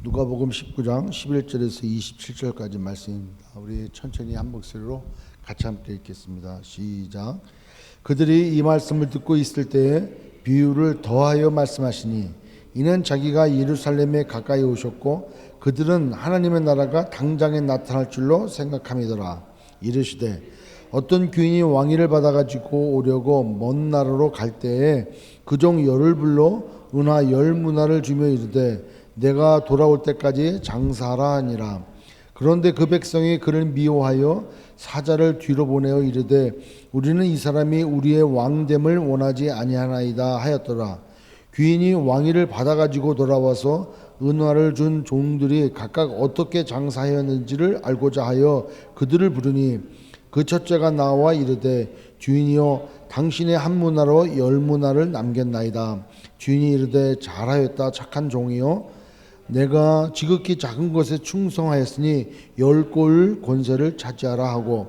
누가복음 19장 11절에서 27절까지 말씀입니다. 우리 천천히 한 목소리로 같이 함께 읽겠습니다. 시작. 그들이 이 말씀을 듣고 있을 때에 비유를 더하여 말씀하시니 이는 자기가 예루살렘에 가까이 오셨고 그들은 하나님의 나라가 당장에 나타날 줄로 생각함이더라. 이르시되 어떤 귀인이 왕위를 받아가지고 오려고 먼 나라로 갈 때에 그 종 열을 불러 은화 10문화를 주며 이르되 내가 돌아올 때까지 장사하라 하니라. 그런데 그 백성이 그를 미워하여 사자를 뒤로 보내어 이르되 우리는 이 사람이 우리의 왕됨을 원하지 아니하나이다 하였더라. 귀인이 왕위를 받아가지고 돌아와서 은화를 준 종들이 각각 어떻게 장사하였는지를 알고자 하여 그들을 부르니 그 첫째가 나와 이르되 주인이여 당신의 한 문화로 10문화를 남겼나이다. 주인이 이르되 잘하였다 착한 종이여 내가 지극히 작은 것에 충성하였으니 10골 권세를 차지하라 하고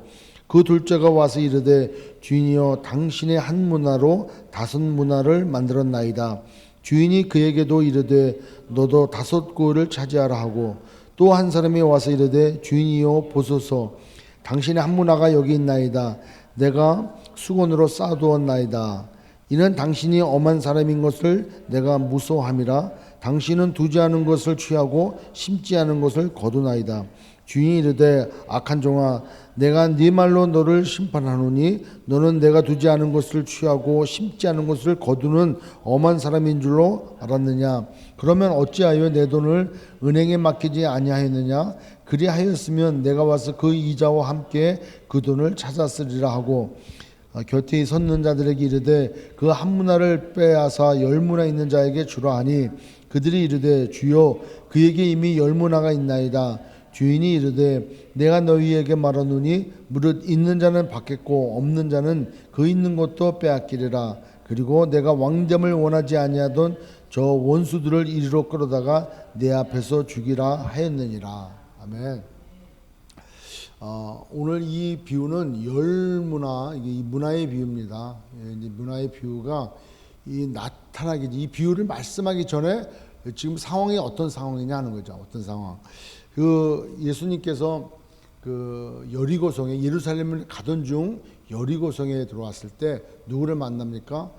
그 둘째가 와서 이르되 주인이여 당신의 한 문화로 5문화를 만들었나이다. 주인이 그에게도 이르되 너도 5골을 차지하라 하고 또 한 사람이 와서 이르되 주인이여 보소서 당신의 한 문화가 여기 있나이다. 내가 수건으로 쌓아두었나이다. 이는 당신이 엄한 사람인 것을 내가 무서워함이라. 당신은 두지 않은 것을 취하고 심지 않은 것을 거두나이다. 주인이 이르되 악한 종아 내가 네 말로 너를 심판하노니 너는 내가 두지 않은 것을 취하고 심지 않은 것을 거두는 엄한 사람인 줄로 알았느냐. 그러면 어찌하여 내 돈을 은행에 맡기지 아니하였느냐. 그리하였으면 내가 와서 그 이자와 함께 그 돈을 찾았으리라 하고 곁에 섰는 자들에게 이르되 그 한 문화를 빼앗아 10문화 있는 자에게 주라 하니 그들이 이르되 주여 그에게 이미 10문화가 있나이다. 주인이 이르되 내가 너희에게 말하노니 무릇 있는 자는 받겠고 없는 자는 그 있는 것도 빼앗기리라. 그리고 내가 왕됨을 원하지 아니하던 저 원수들을 이리로 끌어다가 내 앞에서 죽이라 하였느니라. 아멘. 오늘 이 비유는 10문화, 이게 이 문화의 비유입니다. 이제 문화의 비유가 이 나타나기, 이 비유를 말씀하기 전에 지금 상황이 어떤 상황이냐 하는 거죠. 어떤 상황. 그 예수님께서 그 여리고성에 예루살렘을 가던 중 여리고성에 들어왔을 때 누구를 만납니까?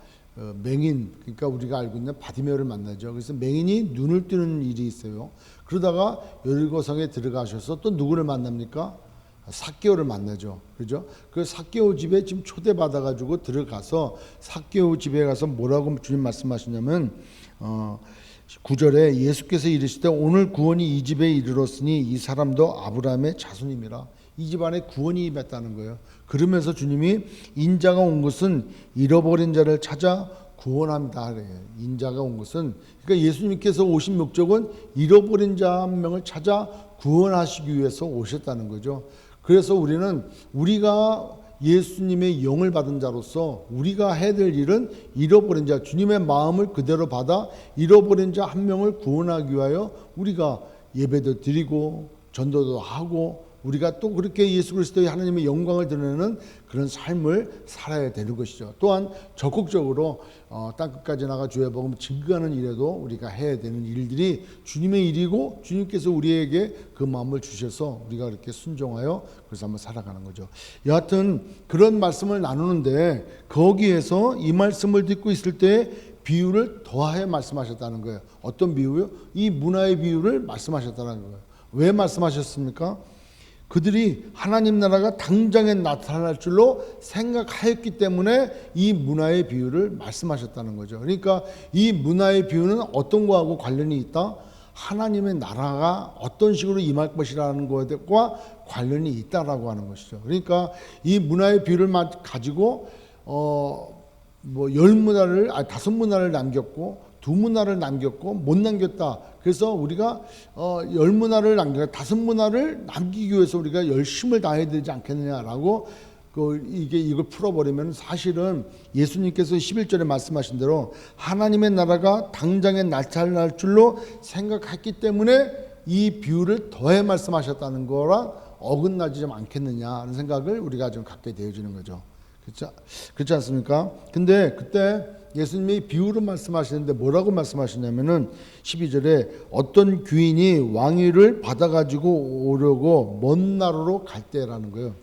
맹인, 그러니까 우리가 알고 있는 바디메오를 만나죠. 그래서 맹인이 눈을 뜨는 일이 있어요. 그러다가 여리고성에 들어가셔서 또 누구를 만납니까? 삭개오를 만나죠. 그죠? 그 삭개오 집에 지금 초대받아가지고 들어가서 삭개오 집에 가서 뭐라고 주님 말씀하시냐면 9절에 예수께서 이르시되 오늘 구원이 이 집에 이르렀으니 이 사람도 아브라함의 자손임이라. 이 집안에 구원이 임했다는 거예요. 그러면서 주님이 인자가 온 것은 잃어버린 자를 찾아 구원합니다. 인자가 온 것은, 그러니까 예수님께서 오신 목적은 잃어버린 자 한 명을 찾아 구원하시기 위해서 오셨다는 거죠. 그래서 우리가 예수님의 영을 받은 자로서 우리가 해야 될 일은 잃어버린 자, 주님의 마음을 그대로 받아 잃어버린 자 한 명을 구원하기 위하여 우리가 예배도 드리고 전도도 하고 우리가 또 그렇게 예수 그리스도의 하나님의 영광을 드러내는 그런 삶을 살아야 되는 것이죠. 또한 적극적으로 땅끝까지 나가 주의 복음 증거하는 일에도 우리가 해야 되는 일들이 주님의 일이고 주님께서 우리에게 그 마음을 주셔서 우리가 그렇게 순종하여 그래서 한번 살아가는 거죠. 여하튼 그런 말씀을 나누는데 거기에서 이 말씀을 듣고 있을 때 비유를 더하여 말씀하셨다는 거예요. 어떤 비유요? 이 문화의 비유를 말씀하셨다는 거예요. 왜 말씀하셨습니까? 그들이 하나님 나라가 당장에 나타날 줄로 생각하였기 때문에 이 문화의 비유를 말씀하셨다는 거죠. 그러니까 이 문화의 비유는 어떤 거하고 관련이 있다? 하나님의 나라가 어떤 식으로 임할 것이라는 것과 관련이 있다라고 하는 것이죠. 그러니까 이 문화의 비유를 가지고 10문화를 5문화를 남겼고 2문화를 남겼고 못 남겼다. 그래서 우리가 10문화를 남겼다. 5문화를 남기기 위해서 우리가 열심을 다해야 되지 않겠느냐라고 이걸 풀어버리면 사실은 예수님께서 11절에 말씀하신 대로 하나님의 나라가 당장에 나타날 줄로 생각했기 때문에 이 비유를 더해 말씀하셨다는 거랑 어긋나지 좀 않겠느냐 하는 생각을 우리가 좀 갖게 되어지는 거죠. 그렇지 않습니까? 근데 그때 예수님이 비유로 말씀하시는데 뭐라고 말씀하시냐면은 12절에 어떤 귀인이 왕위를 받아가지고 오려고 먼 나라로 갈 때라는 거예요.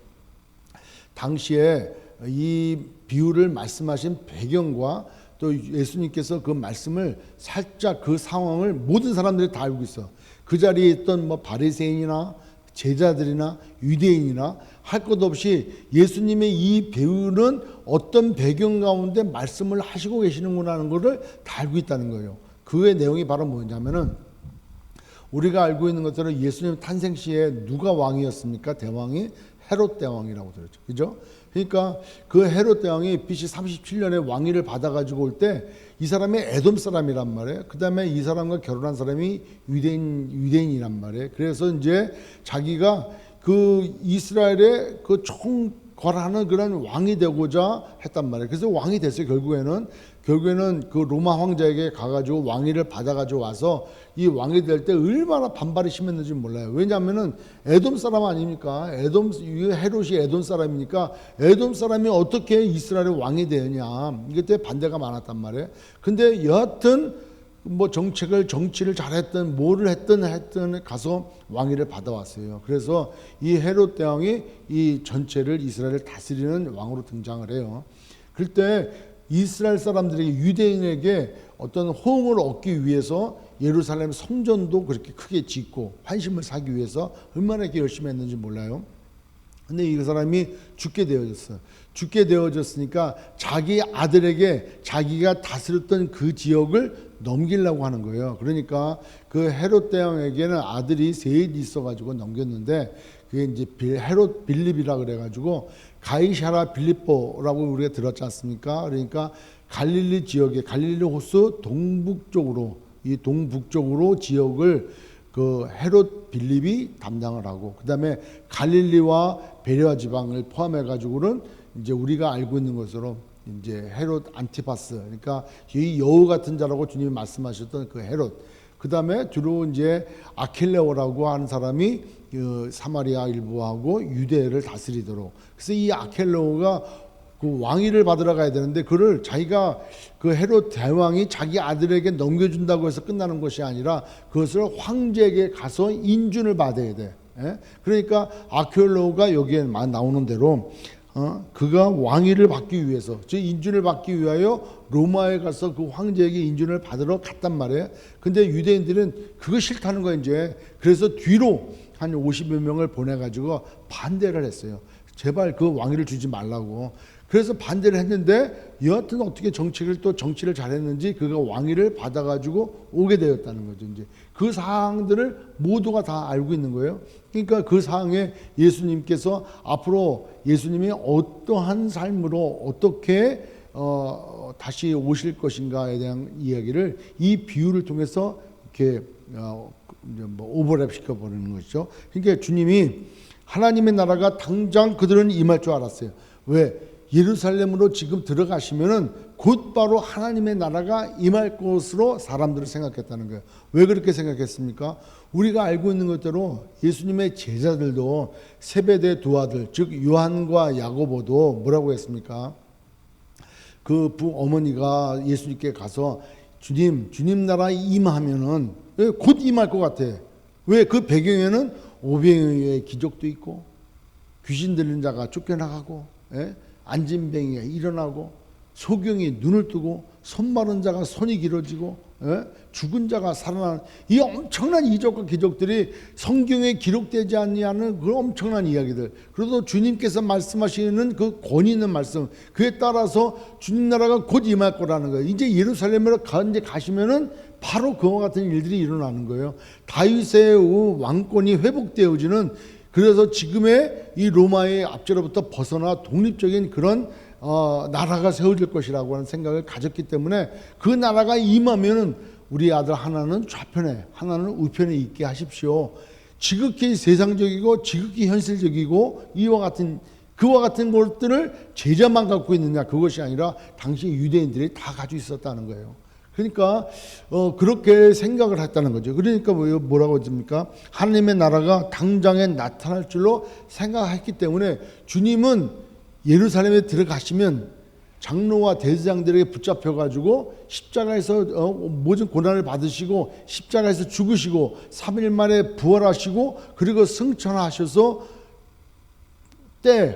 당시에 이 비유를 말씀하신 배경과 또 예수님께서 그 말씀을 살짝 그 상황을 모든 사람들이 다 알고 있어. 그 자리에 있던 뭐 바리새인이나 제자들이나 유대인이나 할 것 없이 예수님의 이 배우는 어떤 배경 가운데 말씀을 하시고 계시는구나 하는 것을 다 알고 있다는 거예요. 그의 내용이 바로 뭐냐면은 우리가 알고 있는 것처럼 예수님 탄생 시에 누가 왕이었습니까? 대왕이 헤롯 대왕이라고 들었죠. 그죠? 그러니까 그 헤롯 대왕이 BC 37년에 왕위를 받아가지고 올 때 이 사람이 에돔 사람이란 말이에요. 그 다음에 이 사람과 결혼한 사람이 유대인이란 말이에요. 그래서 이제 자기가 그 이스라엘의 그 총괄하는 그런 왕이 되고자 했단 말이에요. 그래서 왕이 됐어요. 결국에는 그 로마 황제에게 가가지고 왕위를 받아가지고 와서 이 왕이 될 때 얼마나 반발이 심했는지 몰라요. 왜냐하면은 에돔 사람 아닙니까? 헤롯이 에돔 사람이니까 에돔 사람이 어떻게 이스라엘의 왕이 되느냐. 이때 반대가 많았단 말이에요. 근데 여하튼 뭐 정치를 잘했든 뭐를 했든 가서 왕위를 받아왔어요. 그래서 이 헤롯 대왕이 이 전체를 이스라엘을 다스리는 왕으로 등장을 해요. 그럴 때 이스라엘 사람들에게 유대인에게 어떤 호응을 얻기 위해서 예루살렘 성전도 그렇게 크게 짓고 환심을 사기 위해서 얼마나 이렇게 열심히 했는지 몰라요. 근데 이 사람이 죽게 되어졌어요. 죽게 되어졌으니까 자기 아들에게 자기가 다스렸던 그 지역을 넘기려고 하는 거예요. 그러니까 그 헤롯 대왕에게는 아들이 셋이 있어가지고 넘겼는데 그게 이제 헤롯 빌립이라 그래가지고 가이사랴 빌립보라고 우리가 들었지 않습니까? 그러니까 갈릴리 지역에 갈릴리 호수 동북쪽으로 이 동북쪽으로 지역을 그 헤롯 빌립이 담당을 하고 그 다음에 갈릴리와 베레아 지방을 포함해 가지고는 이제 우리가 알고 있는 것으로 이제 헤롯 안티파스 그러니까 이 여우 같은 자라고 주님이 말씀하셨던 그 헤롯 그 다음에 주로 이제 아켈레오라고 하는 사람이 그 사마리아 일부하고 유대를 다스리도록 그래서 이 아켈레오가 그 왕위를 받으러 가야 되는데 그를 자기가 그 헤롯 대왕이 자기 아들에게 넘겨준다고 해서 끝나는 것이 아니라 그것을 황제에게 가서 인준을 받아야 돼. 그러니까 아켈레오가 여기에 나오는 대로 그가 왕위를 받기 위해서 즉 인준을 받기 위하여 로마에 가서 그 황제에게 인준을 받으러 갔단 말이에요. 근데 유대인들은 그거 싫다는 거예요 이제. 그래서 뒤로 한 50여 명을 보내가지고 반대를 했어요. 제발 그 왕위를 주지 말라고. 그래서 반대를 했는데 여하튼 어떻게 정치를 잘했는지 그가 왕위를 받아가지고 오게 되었다는 거죠. 이제 그 사항들을 모두가 다 알고 있는 거예요. 그러니까 그 사항에 예수님께서 앞으로 예수님이 어떠한 삶으로 어떻게 다시 오실 것인가에 대한 이야기를 이 비유를 통해서 이렇게 오버랩 시켜버리는 것이죠. 그러니까 주님이 하나님의 나라가 당장 그들은 임할 줄 알았어요. 왜? 예루살렘으로 지금 들어가시면은 곧바로 하나님의 나라가 임할 것으로 사람들을 생각했다는 거예요. 왜 그렇게 생각했습니까? 우리가 알고 있는 것대로 예수님의 제자들도 세베대 두 아들, 즉 요한과 야고보도 뭐라고 했습니까? 그 어머니가 예수님께 가서 주님 나라 임하면은 곧 임할 것 같아. 왜? 그 배경에는 오병이어의 기적도 있고 귀신 들린 자가 쫓겨나가고 안진뱅이가 일어나고 소경이 눈을 뜨고 손 마른 자가 손이 길어지고 죽은 자가 살아나는 이 엄청난 이적과 기적들이 성경에 기록되지 않는 그 엄청난 이야기들. 그래도 주님께서 말씀하시는 그 권위 있는 말씀 그에 따라서 주님 나라가 곧 임할 거라는 거예요. 이제 예루살렘으로 가시면은 바로 그와 같은 일들이 일어나는 거예요. 다윗의 왕권이 회복되어지는 그래서 지금의 이 로마의 압제로부터 벗어나 독립적인 그런 나라가 세워질 것이라고 하는 생각을 가졌기 때문에 그 나라가 임하면은 우리 아들 하나는 좌편에 하나는 우편에 있게 하십시오. 지극히 세상적이고 지극히 현실적이고 그와 같은 것들을 제자만 갖고 있느냐 그것이 아니라 당시 유대인들이 다 가지고 있었다는 거예요. 그러니까 그렇게 생각을 했다는 거죠. 그러니까 뭐라고 합니까? 하나님의 나라가 당장에 나타날 줄로 생각했기 때문에 주님은 예루살렘에 들어가시면 장로와 대제사장들에게 붙잡혀 가지고 십자가에서 모든 고난을 받으시고 십자가에서 죽으시고 3일 만에 부활하시고 그리고 승천하셔서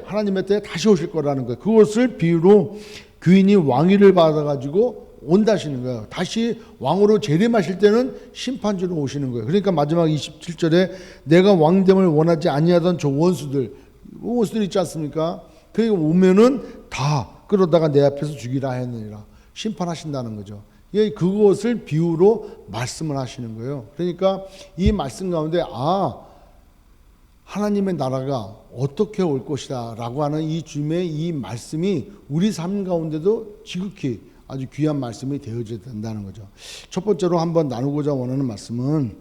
하나님의 때에 다시 오실 거라는 거예요. 그것을 비유로 귀인이 왕위를 받아가지고 온다시는 거예요. 다시 왕으로 재림하실 때는 심판주로 오시는 거예요. 그러니까 마지막 27절에 내가 왕됨을 원하지 아니하던 저 원수들 있지 않습니까? 그게 오면은 다 끌어다가 내 앞에서 죽이라 했느니라. 심판하신다는 거죠. 그것을 비유로 말씀을 하시는 거예요. 그러니까 이 말씀 가운데 하나님의 나라가 어떻게 올 것이다 라고 하는 이 주님의 이 말씀이 우리 삶 가운데도 지극히 아주 귀한 말씀이 되어져야 된다는 거죠. 첫 번째로 한번 나누고자 원하는 말씀은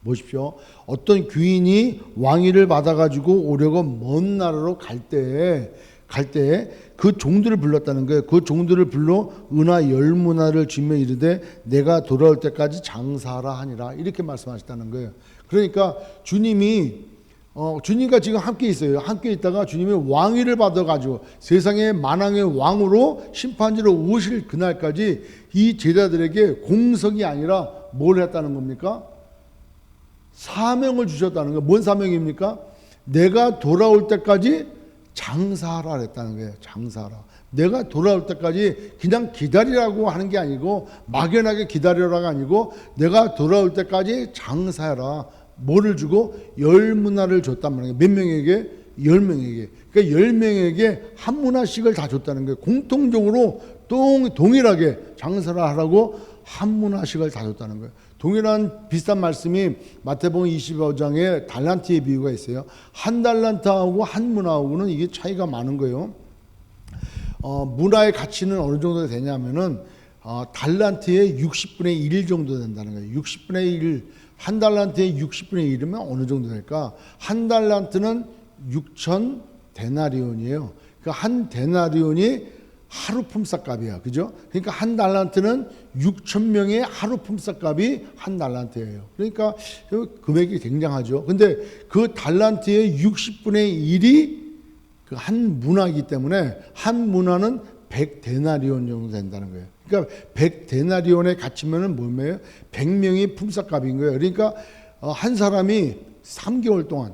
보십시오. 어떤 귀인이 왕위를 받아가지고 오려고 먼 나라로 갈 때에 그 종들을 불렀다는 거예요. 그 종들을 불러 은하 10문화를 주며 이르되 내가 돌아올 때까지 장사하라 하니라 이렇게 말씀하셨다는 거예요. 그러니까 주님과 지금 함께 있어요. 함께 있다가 주님이 왕위를 받아가지고 세상의 만왕의 왕으로 심판지로 오실 그날까지 이 제자들에게 공석이 아니라 뭘 했다는 겁니까? 사명을 주셨다는 거예요. 뭔 사명입니까? 내가 돌아올 때까지 장사하라 했다는 거예요. 장사하라. 내가 돌아올 때까지 그냥 기다리라고 하는 게 아니고 막연하게 기다리라가 아니고 내가 돌아올 때까지 장사해라. 뭐를 주고 10문화를 줬단 말이에요. 몇 명에게? 10명에게. 그러니까 10명에게 한 문화씩을 다 줬다는 거예요. 공통적으로 동일하게 장사를 하라고 한 문화씩을 다 줬다는 거예요. 동일한 비슷한 말씀이 마태복음 25장에 달란트의 비유가 있어요. 한 달란트하고 한 문화하고는 이게 차이가 많은 거예요. 문화의 가치는 어느 정도 되냐면은 달란트의 60분의 1 정도 된다는 거예요. 60분의 1, 한 달란트의 60분의 1이면 어느 정도 될까? 한 달란트는 6천 데나리온이에요. 그러니까 한 데나리온이 하루 품삯값이야. 그죠? 그러니까 한 달란트는 6천 명의 하루 품삯값이 한 달란트예요. 그러니까 금액이 굉장하죠. 근데 그 달란트의 60분의 1이 그 한 문화이기 때문에 한 문화는 100데나리온 정도 된다는 거예요. 그러니까 100데나리온의 가치면은 뭐예요? 100명이 품삯값인 거예요. 그러니까 한 사람이 3개월 동안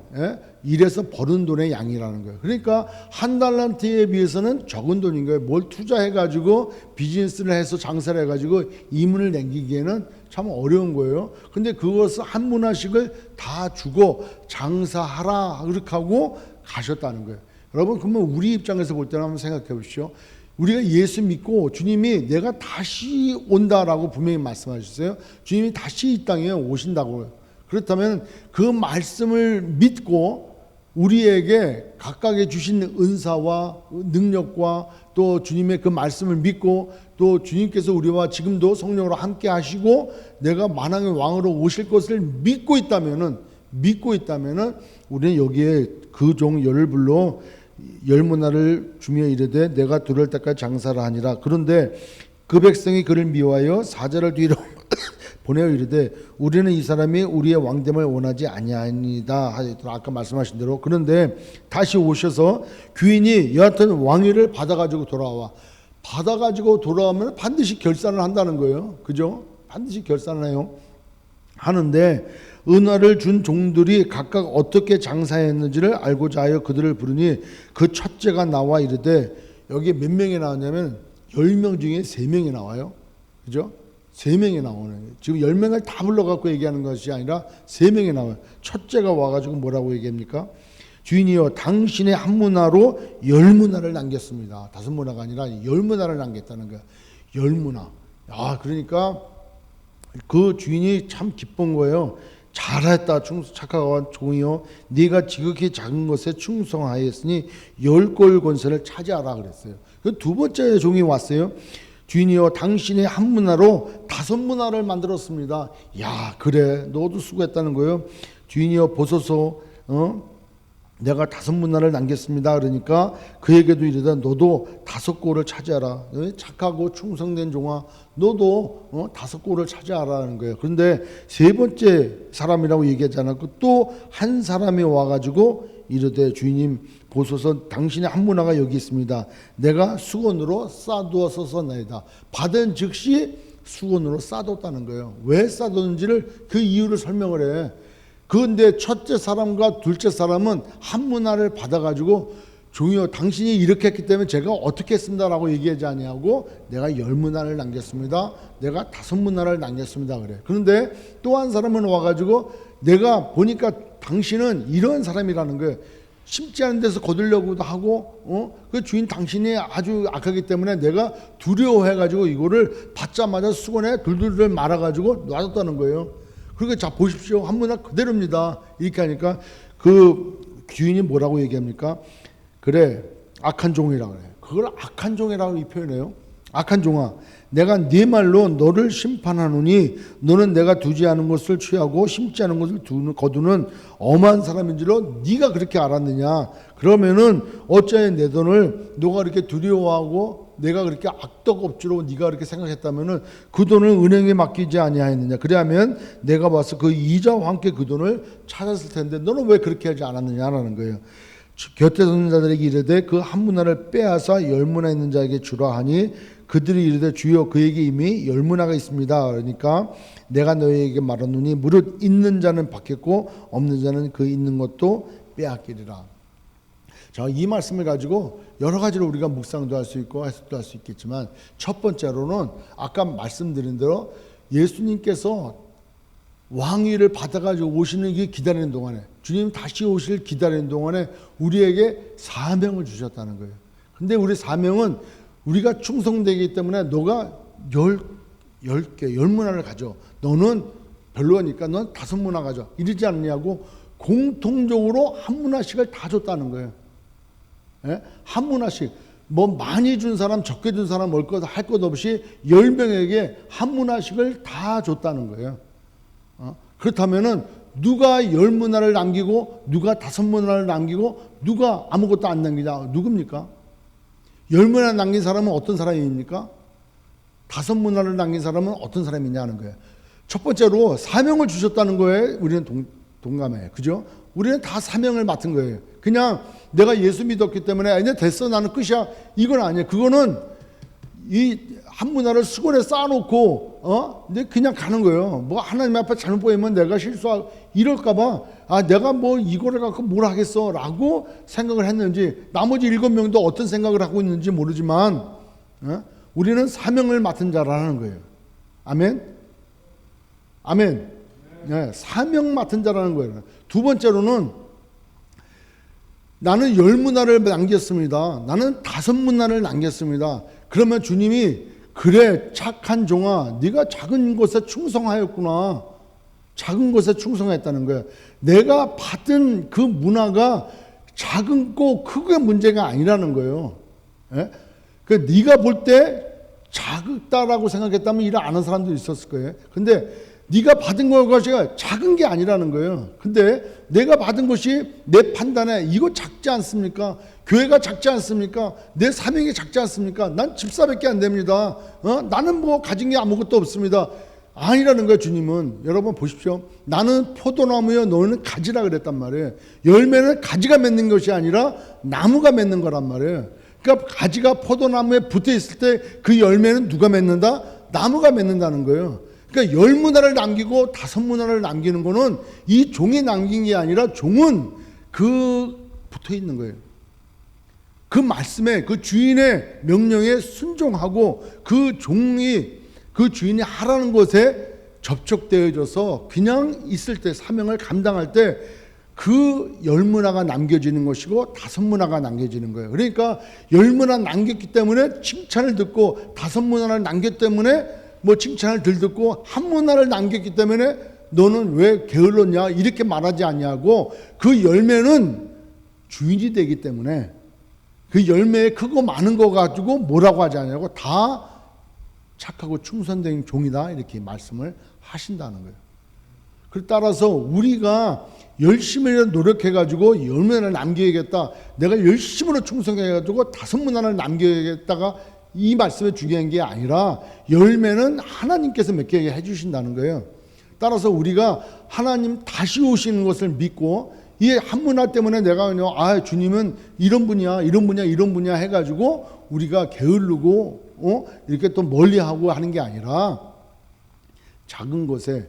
일해서 버는 돈의 양이라는 거예요. 그러니까 한 달란트에 비해서는 적은 돈인 거예요. 뭘 투자해가지고 비즈니스를 해서 장사를 해가지고 이문을 남기기에는 참 어려운 거예요. 근데 그것을 한 문화씩을 다 주고 장사하라 그렇게 하고 가셨다는 거예요. 여러분 그러면 우리 입장에서 볼 때는 한번 생각해 보십시오. 우리가 예수 믿고 주님이 내가 다시 온다라고 분명히 말씀하셨어요. 주님이 다시 이 땅에 오신다고요. 그렇다면 그 말씀을 믿고 우리에게 각각의 주신 은사와 능력과 또 주님의 그 말씀을 믿고 또 주님께서 우리와 지금도 성령으로 함께 하시고 내가 만왕의 왕으로 오실 것을 믿고 있다면은 우리는 여기에 그 종 열을 불러 10문화를 주며 이르되 내가 들어올 때까지 장사를 하니라. 그런데 그 백성이 그를 미워하여 4절을 뒤로 보내어 이르되 우리는 이 사람이 우리의 왕됨을 원하지 아니하니다 하였더라. 아까 말씀하신 대로. 그런데 다시 오셔서 귀인이 여하튼 왕위를 받아가지고 돌아오면 반드시 결산을 한다는 거예요. 그죠? 반드시 결산을 해요. 하는데 은화를 준 종들이 각각 어떻게 장사했는지를 알고자 하여 그들을 부르니 그 첫째가 나와 이르되 여기 몇 명이 나왔냐면 10명 중에 3명이 나와요. 그죠? 3명이 나오는 거예요. 지금 10명을 다 불러갖고 얘기하는 것이 아니라 3명이 나와요. 첫째가 와가지고 뭐라고 얘기합니까? 주인이여 당신의 한 문화로 10문화를 남겼습니다. 5문화가 아니라 10문화를 남겼다는 거야. 10문화. 그러니까 그 주인이 참 기쁜 거예요. 잘했다 착하고 종이요 네가 지극히 작은 것에 충성하였으니 10골 권세를 차지하라 그랬어요. 그 두 번째 종이 왔어요. 주인이여 당신의 한 문화로 5문화를 만들었습니다. 야 그래 너도 수고했다는 거예요. 주인이여 보소서 내가 5문화를 남겼습니다. 그러니까 그에게도 이르다 너도 5골을 차지하라. 착하고 충성된 종아 너도 5골을 차지하라는 거예요. 그런데 세 번째 사람이라고 얘기하지 않았고 또 한 사람이 와가지고 이르되 주인님 보소서. 당신의 한 문화가 여기 있습니다. 내가 수건으로 싸두었었나이다. 받은 즉시 수건으로 싸뒀다는 거예요. 왜 싸뒀는지를 그 이유를 설명을 해. 그런데 첫째 사람과 둘째 사람은 한 문화를 받아가지고 종이요, 당신이 이렇게 했기 때문에 제가 어떻게 했습니다라고 얘기하지 아니하고 내가 10문화를 남겼습니다. 내가 5문화를 남겼습니다. 그래. 그런데 또 한 사람은 와가지고 내가 보니까 당신은 이런 사람이라는 거예요. 심지 않은 데서 거두려고도 하고, 그 주인 당신이 아주 악하기 때문에 내가 두려워해가지고 이거를 받자마자 수건에 둘둘둘 말아가지고 놔뒀다는 거예요. 그러니까 자 보십시오. 한 문화 그대로입니다. 이렇게 하니까 그 주인이 뭐라고 얘기합니까? 그래, 악한 종이라고 그래. 그걸 악한 종이라고 표현해요. 악한 종아, 내가 네 말로 너를 심판하노니 너는 내가 두지 않은 것을 취하고 심지 않은 것을 거두는 엄한 사람인 줄로 네가 그렇게 알았느냐. 그러면은 어찌하여 내 돈을 너가 그렇게 두려워하고 내가 그렇게 악덕업주로 네가 그렇게 생각했다면은 그 돈을 은행에 맡기지 아니하였느냐. 그래야면 내가 와서 그 이자와 함께 그 돈을 찾았을 텐데 너는 왜 그렇게 하지 않았느냐라는 거예요. 곁에 서는 자들에게 이르되 그 한 문화를 빼앗아 10문화 있는 자에게 주라 하니 그들이 이르되 주여 그에게 이미 10문화가 있습니다. 그러니까 내가 너희에게 말하노니 무릇 있는 자는 받겠고 없는 자는 그 있는 것도 빼앗기리라. 자, 이 말씀을 가지고 여러 가지로 우리가 묵상도 할 수 있고 해석도 할 수 있겠지만 첫 번째로는 아까 말씀드린 대로 예수님께서 왕위를 받아가지고 오시는 게 기다리는 동안에 주님 다시 오실 기다리는 동안에 우리에게 사명을 주셨다는 거예요. 근데 우리 사명은 우리가 충성되기 때문에 너가 10문화를 가져. 너는 별로니까 넌 5문화 가져. 이러지 않느냐고 공통적으로 한 문화씩을 다 줬다는 거예요. 예? 한 문화씩. 뭐 많이 준 사람 적게 준 사람 할 것 없이 10명에게 한 문화씩을 다 줬다는 거예요. 그렇다면은 누가 10문화를 남기고 누가 5문화를 남기고 누가 아무것도 안 남기냐? 누굽니까? 10문화 남긴 사람은 어떤 사람입니까? 5문화를 남긴 사람은 어떤 사람이냐는 거예요. 첫 번째로 사명을 주셨다는 거에 우리는 동감해요. 그죠? 우리는 다 사명을 맡은 거예요. 그냥 내가 예수 믿었기 때문에 이제 됐어 나는 끝이야 이건 아니에요. 그거는 이 한 문화를 수건에 쌓아놓고 근데 그냥 가는 거예요. 뭐 하나님 앞에 잘못 보이면 내가 실수하고 이럴까봐 내가 뭐 이거를 갖고 뭘 하겠어라고 생각을 했는지 나머지 7명도 어떤 생각을 하고 있는지 모르지만 우리는 사명을 맡은 자라는 거예요. 아멘. 아멘. 네, 사명 맡은 자라는 거예요. 두 번째로는 나는 10문화를 남겼습니다. 나는 5문화를 남겼습니다. 그러면 주님이 그래 착한 종아 네가 작은 것에 충성하였구나. 작은 것에 충성했다는 거예요. 내가 받은 그 문화가 작은 거 크게 문제가 아니라는 거예요. 예? 그 네가 볼 때 작다라고 생각했다면 일을 안 하는 사람도 있었을 거예요. 근데 네가 받은 것이 작은 게 아니라는 거예요. 근데 내가 받은 것이 내 판단에 이거 작지 않습니까? 교회가 작지 않습니까? 내 사명이 작지 않습니까? 난 집사밖에 안 됩니다. 나는 뭐 가진 게 아무것도 없습니다. 아니라는 거예요. 주님은. 여러분 보십시오. 나는 포도나무여 너는 가지라 그랬단 말이에요. 열매는 가지가 맺는 것이 아니라 나무가 맺는 거란 말이에요. 그러니까 가지가 포도나무에 붙어 있을 때 그 열매는 누가 맺는다? 나무가 맺는다는 거예요. 그러니까 10문화를 남기고 5문화를 남기는 거는 이 종이 남긴 게 아니라 종은 붙어 있는 거예요. 그 말씀에 그 주인의 명령에 순종하고 그 주인이 하라는 것에 접촉되어져서 그냥 있을 때 사명을 감당할 때 그 10문화가 남겨지는 것이고 5문화가 남겨지는 거예요. 그러니까 10문화 남겼기 때문에 칭찬을 듣고 5문화를 남겼기 때문에 뭐 칭찬을 덜 듣고 1문화를 남겼기 때문에 너는 왜 게을렀냐 이렇게 말하지 않냐고 그 열매는 주인이 되기 때문에 그 열매에 크고 많은 거 가지고 뭐라고 하지 않냐고 다 착하고 충성된 종이다 이렇게 말씀을 하신다는 거예요. 따라서 우리가 열심히 노력해가지고 열매를 남겨야겠다. 내가 열심으로 충성해가지고 5문화를 남겨야겠다가 이 말씀에 중요한 게 아니라 열매는 하나님께서 맺게 해주신다는 거예요. 따라서 우리가 하나님 다시 오시는 것을 믿고 이 한 문화 때문에 내가 그냥 주님은 이런 분이야, 이런 분이야, 이런 분이야 해가지고 우리가 게으르고 이렇게 또 멀리하고 하는 게 아니라 작은 것에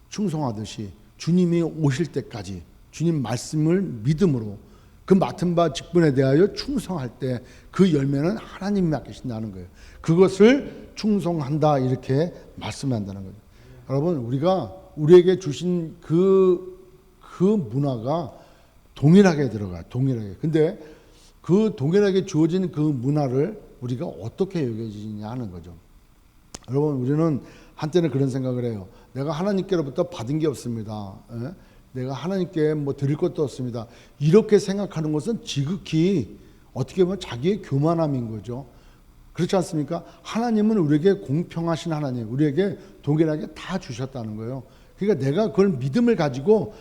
충성하듯이 주님이 오실 때까지 주님 말씀을 믿음으로 그 맡은 바 직분에 대하여 충성할 때 그 열매는 하나님이 맡기신다는 거예요. 그것을 충성한다 이렇게 말씀한다는 거죠. 여러분 우리가 우리에게 주신 그 문화가 동일하게 들어가요. 동일하게. 근데 그 동일하게 주어진 그 문화를 우리가 어떻게 여겨지냐 하는 거죠. 여러분 우리는 한때는 그런 생각을 해요. 내가 하나님께로부터 받은 게 없습니다. 내가 하나님께 뭐 드릴 것도 없습니다. 이렇게 생각하는 것은 지극히 어떻게 보면 자기의 교만함인 거죠. 그렇지 않습니까? 하나님은 우리에게 공평하신 하나님, 우리에게 동일하게 다 주셨다는 거예요. 그러니까 내가 그걸 믿음을 가지고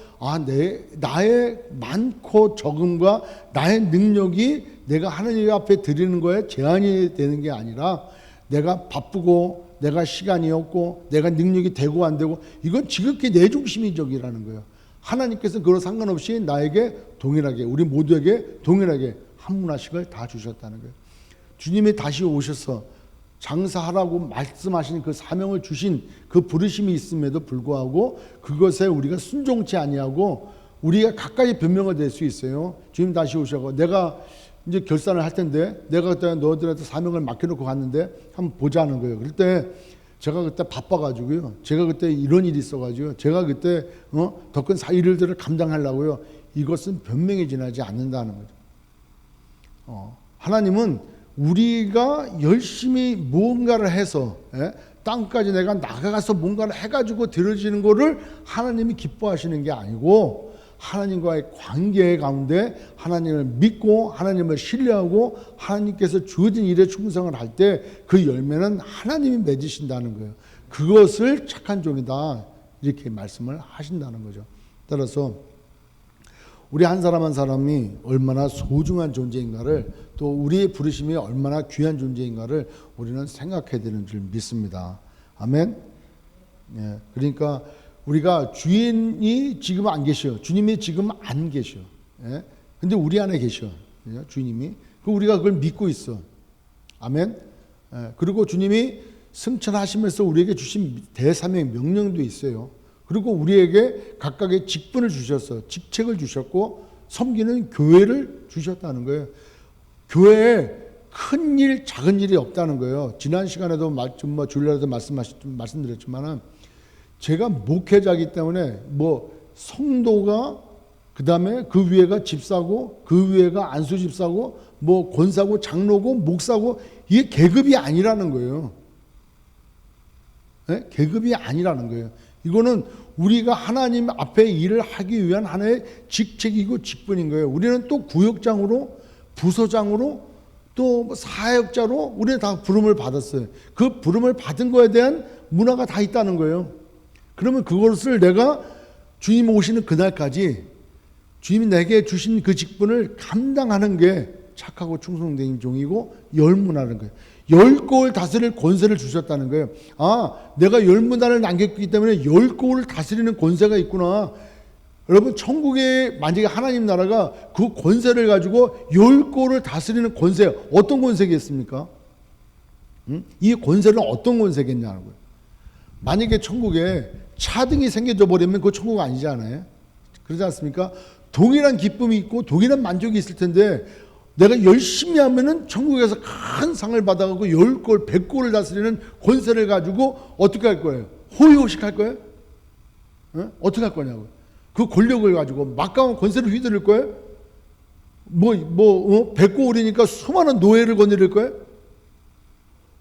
나의 많고 적음과 나의 능력이 내가 하나님 앞에 드리는 거에 제한이 되는 게 아니라 내가 바쁘고 내가 시간이 없고 내가 능력이 되고 안 되고 이건 지극히 내 중심적이라는 거예요. 하나님께서 그런 상관없이 나에게 동일하게 우리 모두에게 동일하게 한 문화씩을 다 주셨다는 거예요. 주님이 다시 오셔서 장사하라고 말씀하신 그 사명을 주신 그 부르심이 있음에도 불구하고 그것에 우리가 순종치 아니하고 우리가 가까이 변명을 될 수 있어요. 주님 다시 오셔서 내가 이제 결산을 할 텐데 내가 그때 너희들한테 사명을 맡겨놓고 갔는데 한번 보자는 거예요. 그럴 때 제가 그때 바빠가지고요. 제가 그때 이런 일이 있어가지고요. 제가 그때 더 큰 일들을 감당하려고요. 이것은 변명이 지나지 않는다는 거죠. 하나님은 우리가 열심히 무언가를 해서 땅까지 내가 나가서 뭔가를 해가지고 들어지는 거를 하나님이 기뻐하시는 게 아니고 하나님과의 관계 가운데 하나님을 믿고 하나님을 신뢰하고 하나님께서 주어진 일에 충성을 할 때 그 열매는 하나님이 맺으신다는 거예요. 그것을 착한 종이다 이렇게 말씀을 하신다는 거죠. 따라서 우리 한 사람 한 사람이 얼마나 소중한 존재인가를 또 우리의 부르심이 얼마나 귀한 존재인가를 우리는 생각해야 되는 줄 믿습니다. 아멘. 예, 그러니까 우리가 주인이 지금 안 계셔. 주님이 지금 안 계셔. 예? 근데 우리 안에 계셔. 주님이. 우리가 그걸 믿고 있어. 아멘. 예, 그리고 주님이 승천하시면서 우리에게 주신 대사명 명령도 있어요. 그리고 우리에게 각각의 직분을 주셔서 직책을 주셨고 섬기는 교회를 주셨다는 거예요. 교회에 큰 일, 작은 일이 없다는 거예요. 지난 시간에도 주일날에도 말씀드렸지만은 제가 목회자이기 때문에 성도가 그다음에 그 위에가 집사고 그 위에가 안수 집사고 권사고 장로고 목사고 이게 계급이 아니라는 거예요. 네? 계급이 아니라는 거예요. 이거는 우리가 하나님 앞에 일을 하기 위한 하나의 직책이고 직분인 거예요. 우리는 또 구역장으로 부서장으로 또 사역자로 우리는 다 부름을 받았어요. 그 부름을 받은 거에 대한 문화가 다 있다는 거예요. 그러면 그것을 내가 주님 오시는 그날까지 주님이 내게 주신 그 직분을 감당하는 게 착하고 충성된 종이고 열문하는 거예요. 10고을 다스릴 권세를 주셨다는 거예요. 내가 10문화를 남겼기 때문에 10고을 다스리는 권세가 있구나. 여러분 천국에 만약에 하나님 나라가 그 권세를 가지고 10고를 다스리는 권세 어떤 권세겠습니까? 이 권세는 어떤 권세겠냐는 거예요. 만약에 천국에 차등이 생겨져 버리면 그 천국 아니잖아요. 그러지 않습니까? 동일한 기쁨이 있고 동일한 만족이 있을 텐데 내가 열심히 하면은 천국에서 큰 상을 받아가고 10골, 100골을 다스리는 권세를 가지고 어떻게 할 거예요? 호의호식 할 거예요? 어떻게 할 거냐고. 그 권력을 가지고 막강한 권세를 휘두를 거예요? 100골이니까 수많은 노예를 거느릴 거예요?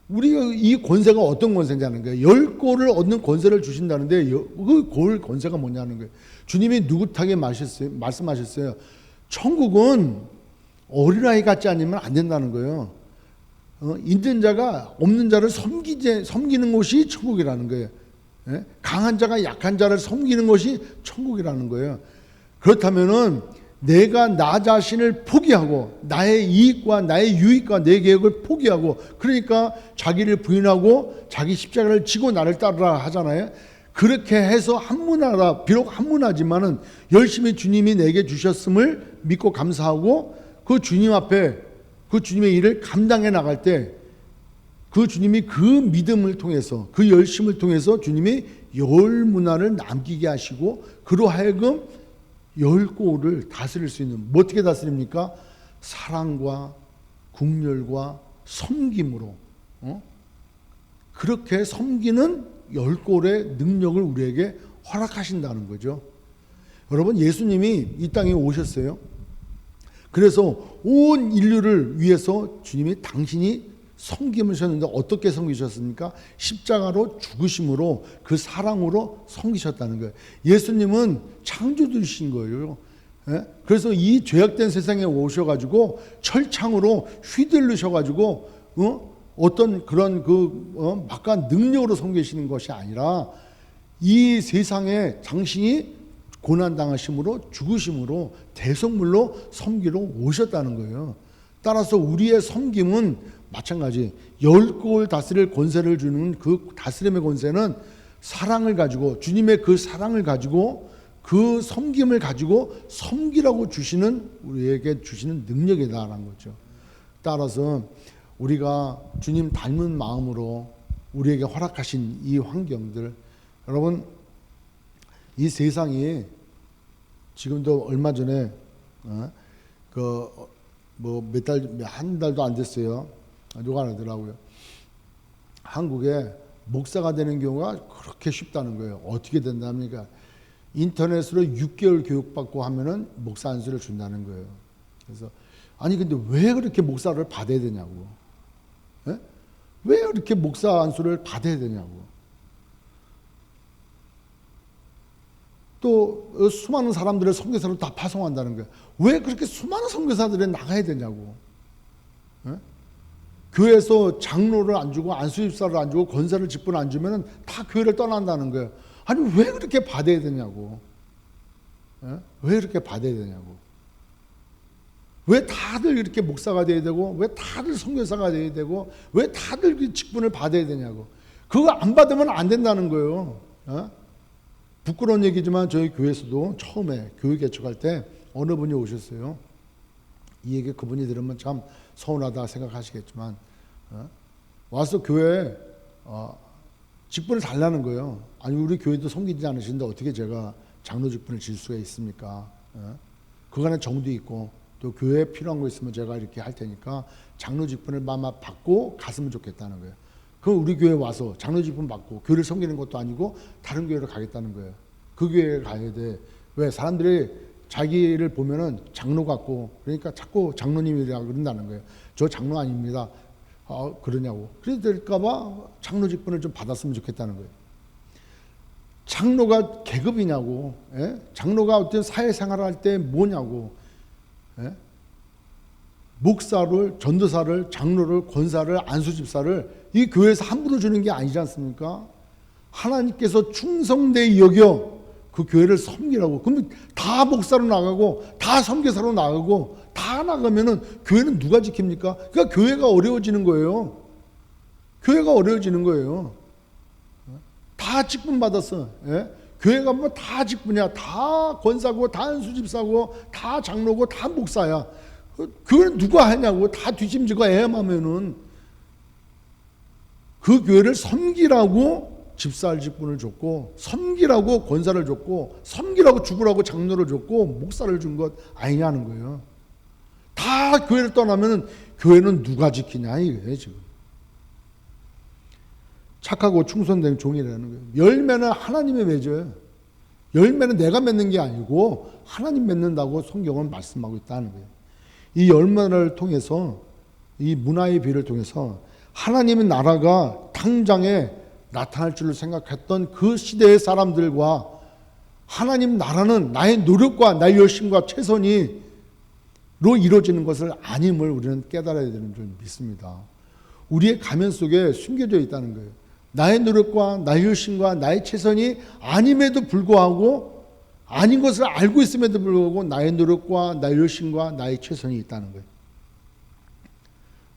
우리가 이 권세가 어떤 권세냐는 거예요. 10골을 얻는 권세를 주신다는데 그 골 권세가 뭐냐는 거예요. 주님이 느긋하게 말씀하셨어요. 천국은 어린아이 같지 않으면 안 된다는 거예요. 있는 자가 없는 자를 섬기는 곳이 천국이라는 거예요. 강한 자가 약한 자를 섬기는 것이 천국이라는 거예요. 그렇다면은 내가 나 자신을 포기하고 나의 이익과 나의 유익과 내 계획을 포기하고 그러니까 자기를 부인하고 자기 십자가를 지고 나를 따르라 하잖아요. 그렇게 해서 한문하라, 비록 한문하지만은 열심히 주님이 내게 주셨음을 믿고 감사하고 그 주님 앞에 그 주님의 일을 감당해 나갈 때 그 주님이 그 믿음을 통해서 그 열심을 통해서 주님이 열 문화를 남기게 하시고 그로 하여금 열 고을을 다스릴 수 있는, 뭐 어떻게 다스립니까? 사랑과 국률과 섬김으로 그렇게 섬기는 열 고을의 능력을 우리에게 허락하신다는 거죠. 여러분, 예수님이 이 땅에 오셨어요. 그래서 온 인류를 위해서 주님이 당신이 섬기셨는데 어떻게 섬기셨습니까? 십자가로 죽으심으로 그 사랑으로 섬기셨다는 거예요. 예수님은 창조주신 거예요. 그래서 이 죄악된 세상에 오셔가지고 철창으로 휘둘르셔가지고 어떤 그런 막강한 능력으로 섬기시는 것이 아니라 이 세상에 당신이 고난당하심으로 죽으심으로 대속물로 섬기러 오셨다는 거예요. 따라서 우리의 섬김은 마찬가지 열 고을 다스릴 권세를 주는 그 다스림의 권세는 사랑을 가지고 주님의 그 사랑을 가지고 그 섬김을 가지고 섬기라고 주시는 우리에게 주시는 능력이다라는 거죠. 따라서 우리가 주님 닮은 마음으로 우리에게 허락하신 이 환경들, 여러분 이 세상이 지금도 얼마 전에 한 달도 안 됐어요. 누가 하더라고요. 한국에 목사가 되는 경우가 그렇게 쉽다는 거예요. 어떻게 된답니까? 인터넷으로 6개월 교육받고 하면은 목사 안수를 준다는 거예요. 그래서 아니 근데 왜 그렇게 목사를 받아야 되냐고. 예? 왜 그렇게 목사 안수를 받아야 되냐고. 또 수많은 사람들을 선교사로 다 파송한다는 거예요. 왜 그렇게 수많은 선교사들이 나가야 되냐고. 예? 교회에서 장로를 안 주고 안수집사를 안 주고 권사를 직분을 안 주면 다 교회를 떠난다는 거예요. 아니 왜 그렇게 받아야 되냐고. 예? 왜 그렇게 받아야 되냐고. 왜 다들 이렇게 목사가 돼야 되고 왜 다들 선교사가 돼야 되고 왜 다들 그 직분을 받아야 되냐고. 그거 안 받으면 안 된다는 거예요. 예? 부끄러운 얘기지만 저희 교회에서도 처음에 교회 개척할 때 어느 분이 오셨어요. 이 얘기 그분이 들으면 참 서운하다 생각하시겠지만 와서 교회에 직분을 달라는 거예요. 아니 우리 교회도 섬기지 않으시는데 어떻게 제가 장로 직분을 질 수가 있습니까? 그간에 정도 있고 또 교회에 필요한 거 있으면 제가 이렇게 할 테니까 장로 직분을 받고 갔으면 좋겠다는 거예요. 그럼 우리 교회 와서 장로 직분 받고 교회를 섬기는 것도 아니고 다른 교회로 가겠다는 거예요. 그 교회에 가야 돼. 왜? 사람들이 자기를 보면은 장로 같고 그러니까 자꾸 장로님이라고 그런다는 거예요. 저 장로 아닙니다. 그러냐고. 그래도 될까봐 장로 직분을 좀 받았으면 좋겠다는 거예요. 장로가 계급이냐고. 예? 장로가 어떤 사회생활을 할 때 뭐냐고. 예? 목사를, 전도사를, 장로를, 권사를, 안수집사를 이 교회에서 함부로 주는 게 아니지 않습니까? 하나님께서 충성되이 여겨 그 교회를 섬기라고. 그러면 다 목사로 나가고 다 선교사로 나가고 다 나가면은 교회는 누가 지킵니까? 그러니까 교회가 어려워지는 거예요. 교회가 어려워지는 거예요. 다 직분 받았어. 예? 교회가 뭐 다 직분이야. 다 권사고 다 안수집사고 다 장로고 다 목사야. 교회는 누가 하냐고. 다 뒤짐지고 애엄하면은 그 교회를 섬기라고 집사할 직분을 줬고 섬기라고 권사를 줬고 섬기라고 죽으라고 장로를 줬고 목사를 준 것 아니냐는 거예요. 다 교회를 떠나면 교회는 누가 지키냐 이거예요 지금. 착하고 충성된 종이라는 거예요. 열매는 하나님이 맺어요. 열매는 내가 맺는 게 아니고 하나님 맺는다고 성경은 말씀하고 있다는 거예요. 이 열매를 통해서 이 문화의 비를 통해서 하나님의 나라가 당장에 나타날 줄로 생각했던 그 시대의 사람들과 하나님 나라는 나의 노력과 나의 열심과 최선으로 이루어지는 것을 아님을 우리는 깨달아야 되는 줄 믿습니다. 우리의 가면 속에 숨겨져 있다는 거예요. 나의 노력과 나의 열심과 나의 최선이 아님에도 불구하고 아닌 것을 알고 있음에도 불구하고 나의 노력과 나의 열심과 나의 최선이 있다는 거예요.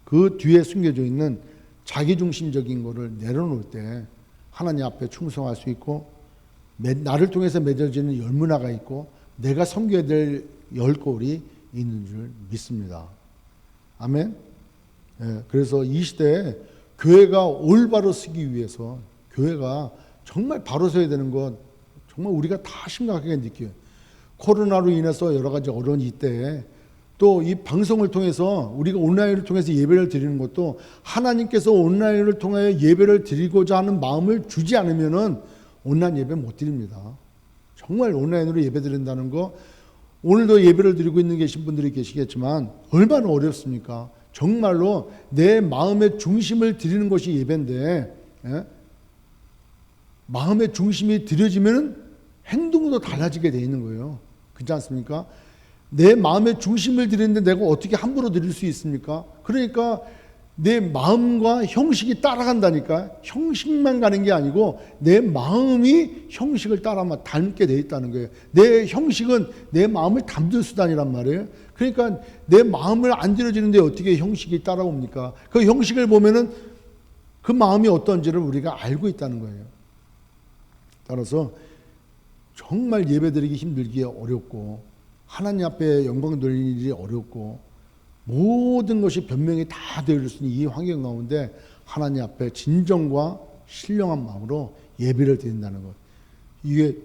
그 뒤에 숨겨져 있는 자기중심적인 것을 내려놓을 때 하나님 앞에 충성할 수 있고 나를 통해서 맺어지는 열 문화가 있고 내가 섬겨야 될 열 골이 있는 줄 믿습니다. 아멘. 예, 그래서 이 시대에 교회가 올바로 서기 위해서 교회가 정말 바로 서야 되는 것 정말 우리가 다 심각하게 느껴요. 코로나로 인해서 여러 가지 어려운 이때에 또 이 방송을 통해서 우리가 온라인을 통해서 예배를 드리는 것도 하나님께서 온라인을 통하여 예배를 드리고자 하는 마음을 주지 않으면은 온라인 예배 못 드립니다. 정말 온라인으로 예배 드린다는 거 오늘도 예배를 드리고 있는 계신 분들이 계시겠지만 얼마나 어렵습니까? 정말로 내 마음의 중심을 드리는 것이 예배인데 예? 마음의 중심이 드려지면 행동도 달라지게 돼 있는 거예요. 그렇지 않습니까? 내 마음의 중심을 드리는데 내가 어떻게 함부로 드릴 수 있습니까? 그러니까 내 마음과 형식이 따라간다니까. 형식만 가는 게 아니고 내 마음이 형식을 따라만 닮게 돼 있다는 거예요. 내 형식은 내 마음을 담는 수단이란 말이에요. 그러니까 내 마음을 안 들여지는데 어떻게 형식이 따라옵니까? 그 형식을 보면은 그 마음이 어떤지를 우리가 알고 있다는 거예요. 따라서 정말 예배드리기 힘들기에 어렵고 하나님 앞에 영광 돌리는 일이 어렵고 모든 것이 변명이 다 되어질 수 있는 이 환경 가운데 하나님 앞에 진정과 신령한 마음으로 예배를 드린다는 것, 이게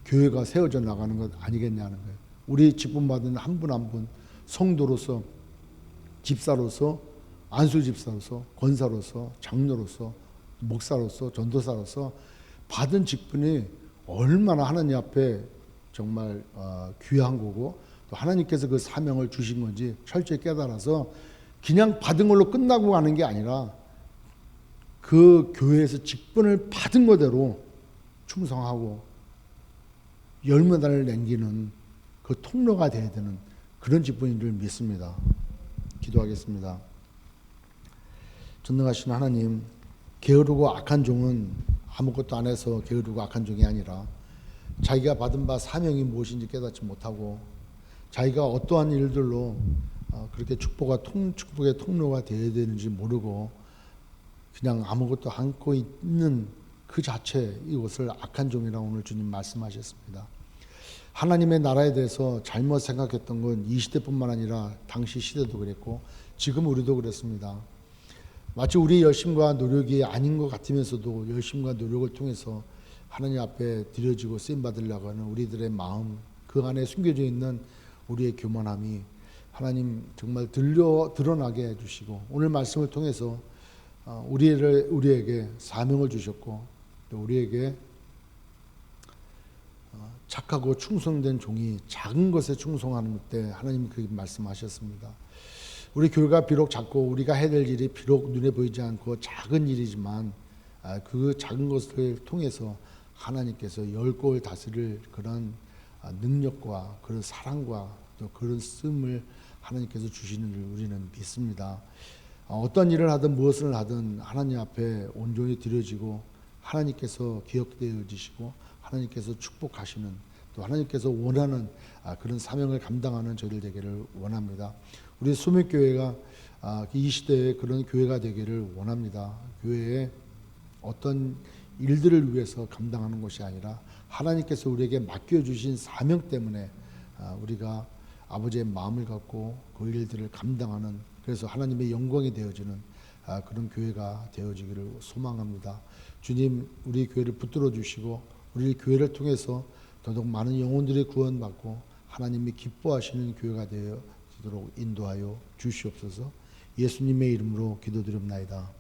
교회가 세워져 나가는 것 아니겠냐는 거예요. 우리 직분받은 한 분 한 분 성도로서, 집사로서, 안수집사로서, 권사로서, 장로로서, 목사로서, 전도사로서 받은 직분이 얼마나 하나님 앞에 정말 귀한 거고 또 하나님께서 그 사명을 주신 건지 철저히 깨달아서 그냥 받은 걸로 끝나고 가는 게 아니라 그 교회에서 직분을 받은 거대로 충성하고 열매단을 남기는 그 통로가 되어야 되는 그런 직분인 줄 믿습니다. 기도하겠습니다. 전능하신 하나님, 게으르고 악한 종은 아무것도 안 해서 게으르고 악한 종이 아니라 자기가 받은 바 사명이 무엇인지 깨닫지 못하고 자기가 어떠한 일들로 그렇게 축복의 통로가 되어야 되는지 모르고 그냥 아무것도 안고 있는 그 자체, 이것을 악한 종이라고 오늘 주님 말씀하셨습니다. 하나님의 나라에 대해서 잘못 생각했던 건 이 시대뿐만 아니라 당시 시대도 그랬고 지금 우리도 그렇습니다. 마치 우리의 열심과 노력이 아닌 것 같으면서도 열심과 노력을 통해서 하나님 앞에 드려지고 쓰임받으려고 하는 우리들의 마음, 그 안에 숨겨져 있는 우리의 교만함이 하나님 정말 드러나게 해주시고 오늘 말씀을 통해서 우리에게 사명을 주셨고 또 우리에게 착하고 충성된 종이 작은 것에 충성하는 때 하나님이 그렇게 말씀하셨습니다. 우리 교회가 비록 작고 우리가 해야 될 일이 비록 눈에 보이지 않고 작은 일이지만 그 작은 것을 통해서 하나님께서 열 골 다스릴 그런 능력과 그런 사랑과 또 그런 쓰임을 하나님께서 주시는 줄 우리는 믿습니다. 어떤 일을 하든 무엇을 하든 하나님 앞에 온전히 드려지고 하나님께서 기억되어지시고 하나님께서 축복하시는 또 하나님께서 원하는 그런 사명을 감당하는 저희들 되기를 원합니다. 우리 수목교회가 이 시대에 그런 교회가 되기를 원합니다. 교회에 어떤 일들을 위해서 감당하는 것이 아니라 하나님께서 우리에게 맡겨주신 사명 때문에 우리가 아버지의 마음을 갖고 그 일들을 감당하는, 그래서 하나님의 영광이 되어지는 그런 교회가 되어지기를 소망합니다. 주님, 우리 교회를 붙들어 주시고 우리 교회를 통해서 더더욱 많은 영혼들이 구원받고 하나님이 기뻐하시는 교회가 되어지도록 인도하여 주시옵소서. 예수님의 이름으로 기도드립나이다.